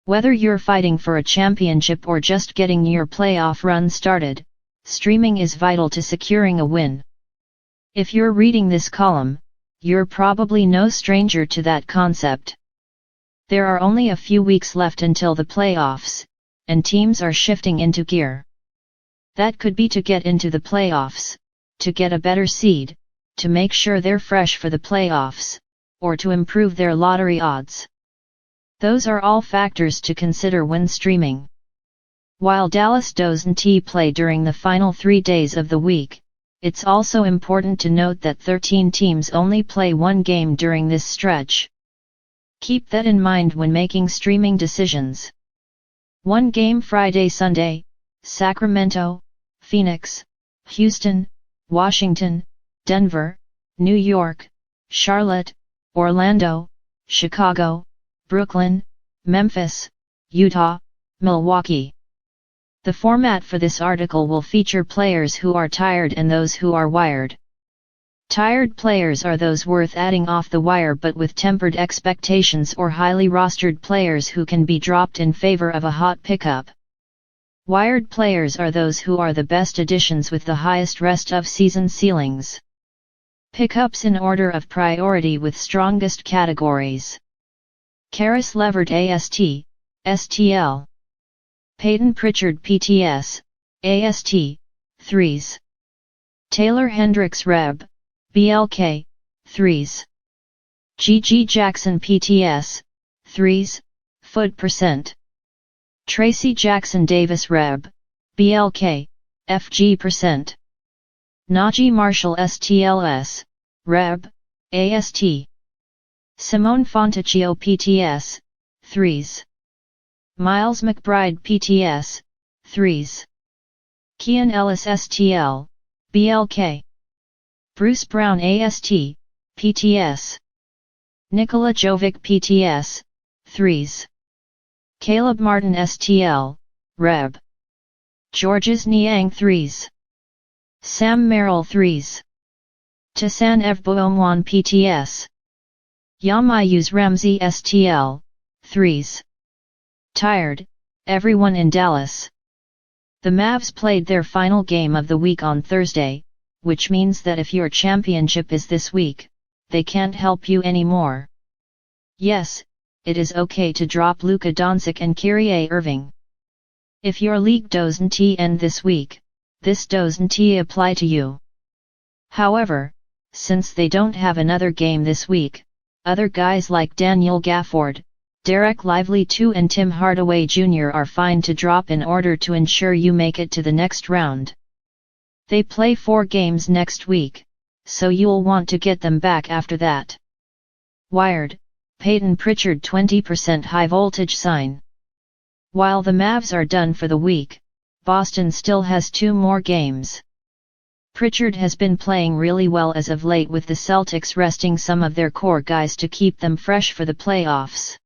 Whether you're fighting for a championship or just getting your playoff run started, streaming is vital to securing a win. If you're reading this column, you're probably no stranger to that concept. There are only a few weeks left until the playoffs, and teams are shifting into gear. That could be to get into the playoffs, to get a better seed, to make sure they're fresh for the playoffs, or to improve their lottery odds. Those are all factors to consider when streaming. While Dallas doesn't play during the final 3 days of the week, it's also important to note that 13 teams only play one game during this stretch. Keep that in mind when making streaming decisions. One game Friday-Sunday, Sacramento, Phoenix, Houston, Washington, Denver, New York, Charlotte, Orlando, Chicago, Brooklyn, Memphis, Utah, Milwaukee. The format for this article will feature players who are tired and those who are wired. Tired players are those worth adding off the wire but with tempered expectations or highly rostered players who can be dropped in favor of a hot pickup. Wired players are those who are the best additions with the highest rest of season ceilings. Pickups in order of priority with strongest categories. Caris LeVert AST, STL. Payton Pritchard PTS, AST, 3s. Taylor Hendricks Reb, BLK, 3s. GG Jackson PTS, 3s, FUD %. Tracy Jackson Davis Reb, BLK, FG %. Najee Marshall STLS, Reb, AST. Simone Fontecchio PTS, 3s. Miles McBride PTS, 3s. Keon Ellis STL, BLK. Bruce Brown AST, PTS. Nikola Jovic PTS, 3s. Caleb Martin STL, Reb. Georges Niang 3s. Sam Merrill 3s. Tassan Evboomwan PTS. Yamayus Ramsey STL, 3s. Tired, everyone in Dallas. The Mavs played their final game of the week on Thursday, which means that if your championship is this week, they can't help you anymore. Yes, it is okay to drop Luka Doncic and Kyrie Irving. If your league doesn't end this week, this doesn't apply to you. However, since they don't have another game this week, other guys like Daniel Gafford, Derek Lively II and Tim Hardaway Jr. are fine to drop in order to ensure you make it to the next round. They play 4 games next week, so you'll want to get them back after that. Wired, Payton Pritchard 20% high voltage sign. While the Mavs are done for the week, Boston still has 2 more games. Pritchard has been playing really well as of late with the Celtics resting some of their core guys to keep them fresh for the playoffs.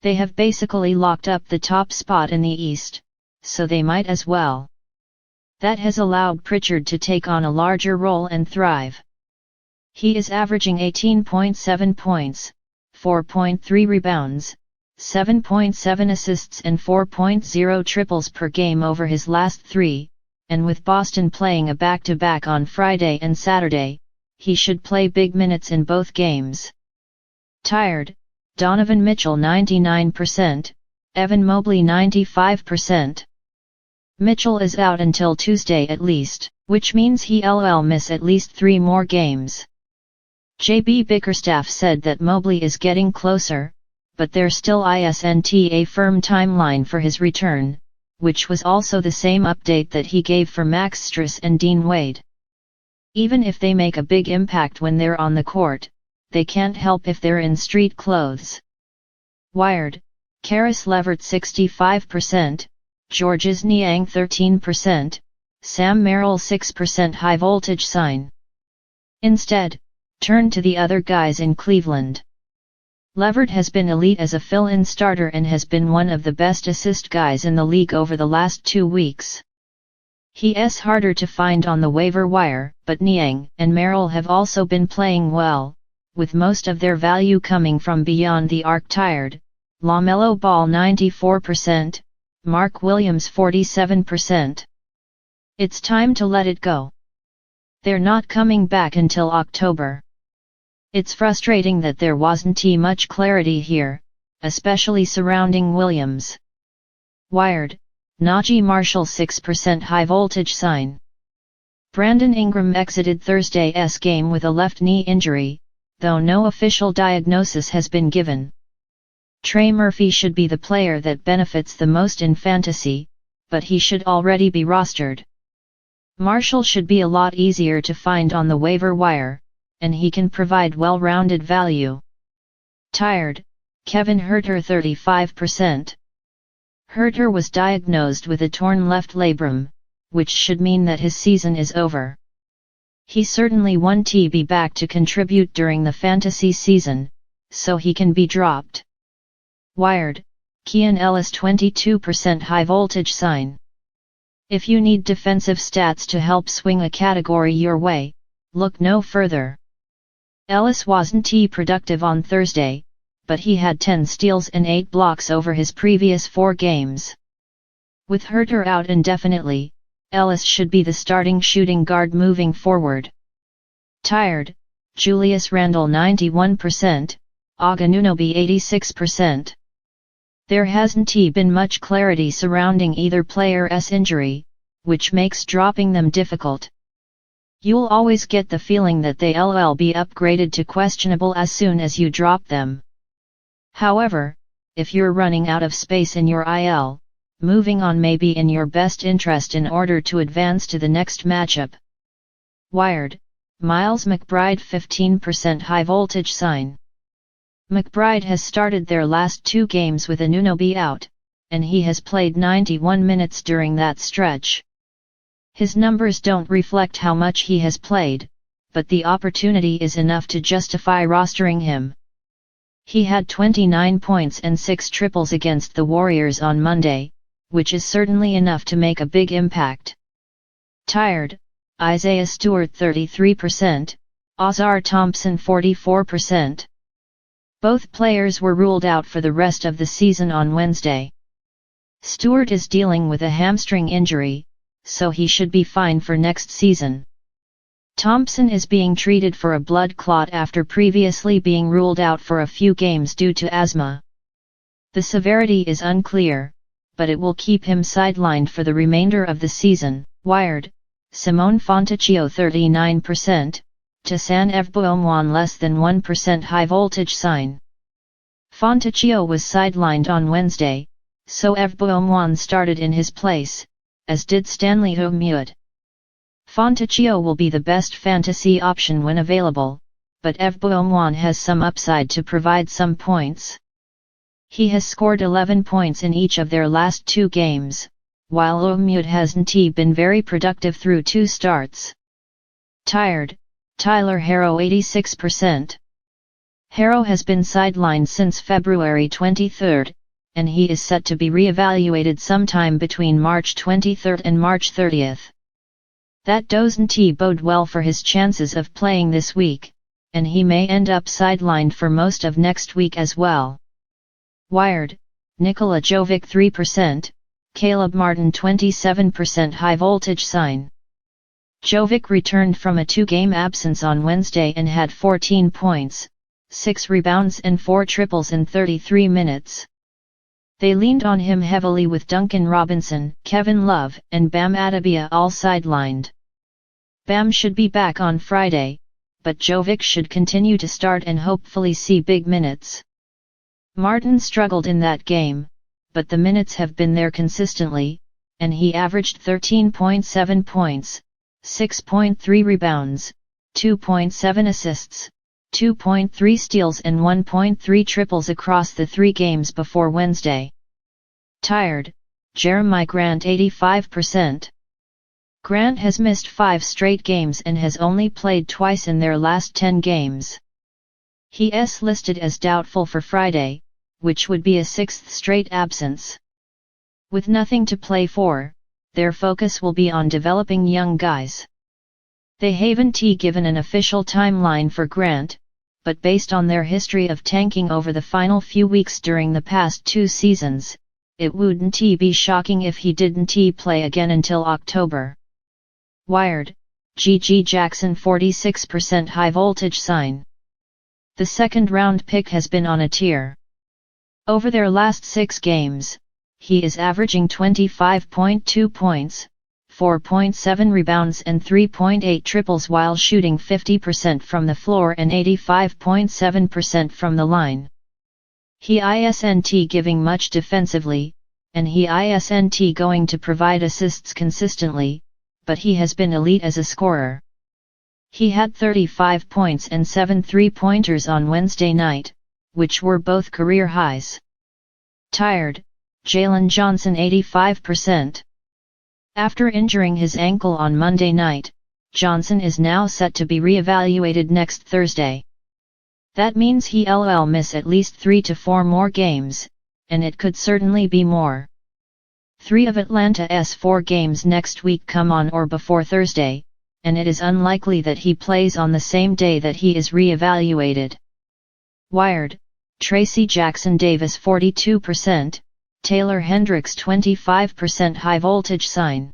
They have basically locked up the top spot in the East, so they might as well. That has allowed Pritchard to take on a larger role and thrive. He is averaging 18.7 points, 4.3 rebounds, 7.7 assists and 4.0 triples per game over his last 3, and with Boston playing a back-to-back on Friday and Saturday, he should play big minutes in both games. Tired, Donovan Mitchell 99%, Evan Mobley 95%. Mitchell is out until Tuesday at least, which means he'll miss at least 3 more games. JB Bickerstaff said that Mobley is getting closer, but there still isn't a firm timeline for his return, which was also the same update that he gave for Max Strus and Dean Wade. Even if they make a big impact when they're on the court, they can't help if they're in street clothes. Wired, Caris LeVert 65%, Georges Niang 13%, Sam Merrill 6% high voltage sign. Instead, turn to the other guys in Cleveland. LeVert has been elite as a fill-in starter and has been one of the best assist guys in the league over the last 2 weeks. He's harder to find on the waiver wire, but Niang and Merrill have also been playing well, with most of their value coming from beyond the arc. Tired, LaMelo Ball 94%, Mark Williams 47%. It's time to let it go. They're not coming back until October. It's frustrating that there wasn't much clarity here, especially surrounding Williams. Wired, Najee Marshall 6% high voltage sign. Brandon Ingram exited Thursday's game with a left knee injury, though no official diagnosis has been given. Trey Murphy should be the player that benefits the most in fantasy, but he should already be rostered. Marshall should be a lot easier to find on the waiver wire, and he can provide well-rounded value. Tired, Kevin Huerter 35%. Huerter was diagnosed with a torn left labrum, which should mean that his season is over. He certainly won't be back to contribute during the fantasy season, so he can be dropped. Wired, Keon Ellis 22% high voltage sign. If you need defensive stats to help swing a category your way, look no further. Ellis wasn't productive on Thursday, but he had 10 steals and 8 blocks over his previous 4 games. With Huerter out indefinitely, Ellis should be the starting shooting guard moving forward. Tired, Julius Randle 91%, Anunoby 86%. There hasn't been much clarity surrounding either player's injury, which makes dropping them difficult. You'll always get the feeling that they'll be upgraded to questionable as soon as you drop them. However, if you're running out of space in your IL, moving on may be in your best interest in order to advance to the next matchup. Wired, Miles McBride 15% high voltage sign. McBride has started their last 2 games with Anunoby out, and he has played 91 minutes during that stretch. His numbers don't reflect how much he has played, but the opportunity is enough to justify rostering him. He had 29 points and 6 triples against the Warriors on Monday, which is certainly enough to make a big impact. Tired, Isaiah Stewart 33%, Ozar Thompson 44%. Both players were ruled out for the rest of the season on Wednesday. Stewart is dealing with a hamstring injury, so he should be fine for next season. Thompson is being treated for a blood clot after previously being ruled out for a few games due to asthma. The severity is unclear, but it will keep him sidelined for the remainder of the season. Wired, Simone Fontecchio 39%, Tasan Evbuomwan less than 1% high voltage sign. Fontecchio was sidelined on Wednesday, so Evbuomwan started in his place, as did Stanley Omuyud. Fontecchio will be the best fantasy option when available, but Evbuomwan has some upside to provide some points. He has scored 11 points in each of their last 2 games, while Omuyud hasn't been very productive through 2 starts. Tired, Tyler Harrow 86%. Harrow has been sidelined since February 23, and he is set to be re-evaluated sometime between March 23 and March 30. That doesn't bode well for his chances of playing this week, and he may end up sidelined for most of next week as well. Wired, Nikola Jovic 3%, Caleb Martin 27% high voltage sign. Jovic returned from a 2-game absence on Wednesday and had 14 points, 6 rebounds and 4 triples in 33 minutes. They leaned on him heavily with Duncan Robinson, Kevin Love, and Bam Adebayo all sidelined. Bam should be back on Friday, but Jovic should continue to start and hopefully see big minutes. Martin struggled in that game, but the minutes have been there consistently, and he averaged 13.7 points, 6.3 rebounds, 2.7 assists, 2.3 steals and 1.3 triples across the 3 games before Wednesday. Tired, Jeremy Grant 85%. Grant has missed 5 straight games and has only played twice in their last 10 games. He is listed as doubtful for Friday, which would be a 6th straight absence. With nothing to play for, their focus will be on developing young guys. They haven't given an official timeline for Grant, but based on their history of tanking over the final few weeks during the past 2 seasons, it wouldn't be shocking if he didn't play again until October. Wired, GG Jackson 46% high voltage sign. The second-round pick has been on a tear. Over their last 6 games, he is averaging 25.2 points, 4.7 rebounds and 3.8 triples while shooting 50% from the floor and 85.7% from the line. He isn't giving much defensively, and he isn't going to provide assists consistently, but he has been elite as a scorer. He had 35 points and 7 3-pointers on Wednesday night, which were both career highs. Tired, Jalen Johnson 85%. After injuring his ankle on Monday night, Johnson is now set to be re-evaluated next Thursday. That means he'll miss at least 3 to 4 more games, and it could certainly be more. 3 of Atlanta's 4 games next week come on or before Thursday, and it is unlikely that he plays on the same day that he is re-evaluated. Wired, Tracy Jackson Davis 42%, Taylor Hendricks 25% high voltage sign.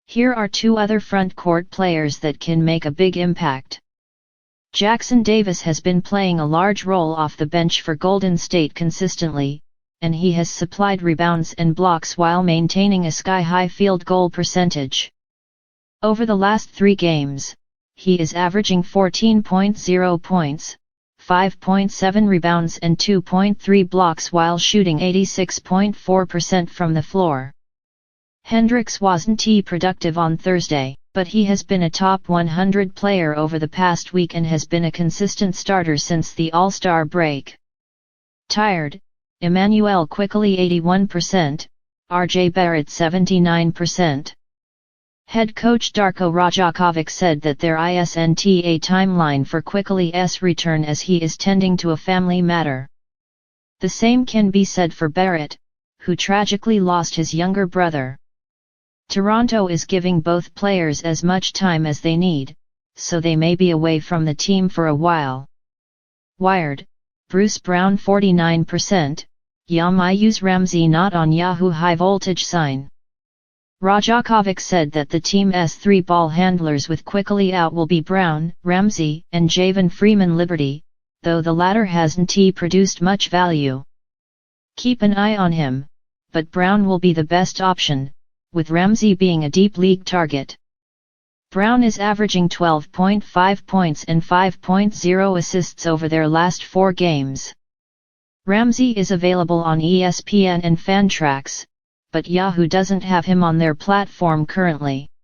Here are 2 other front court players that can make a big impact. Jackson Davis has been playing a large role off the bench for Golden State consistently, and he has supplied rebounds and blocks while maintaining a sky-high field goal percentage. Over the last 3 games, he is averaging 14.0 points, 5.7 rebounds and 2.3 blocks while shooting 86.4% from the floor. Hendricks wasn't productive on Thursday, but he has been a top 100 player over the past week and has been a consistent starter since the All-Star break. Tired, Emmanuel Quickley 81%, RJ Barrett 79%. Head coach Darko Rajakovic said that there isn't a timeline for Quickley's return as he is tending to a family matter. The same can be said for Barrett, who tragically lost his younger brother. Toronto is giving both players as much time as they need, so they may be away from the team for a while. Wired, Bruce Brown 49%, Yamiuse Ramsey not on Yahoo high voltage sign. Rajakovic said that the team's 3 ball handlers with Quickley out will be Brown, Ramsey, and Javen Freeman-Liberty, though the latter hasn't produced much value. Keep an eye on him, but Brown will be the best option, with Ramsey being a deep league target. Brown is averaging 12.5 points and 5.0 assists over their last 4 games. Ramsey is available on ESPN and Fantrax, but Yahoo doesn't have him on their platform currently.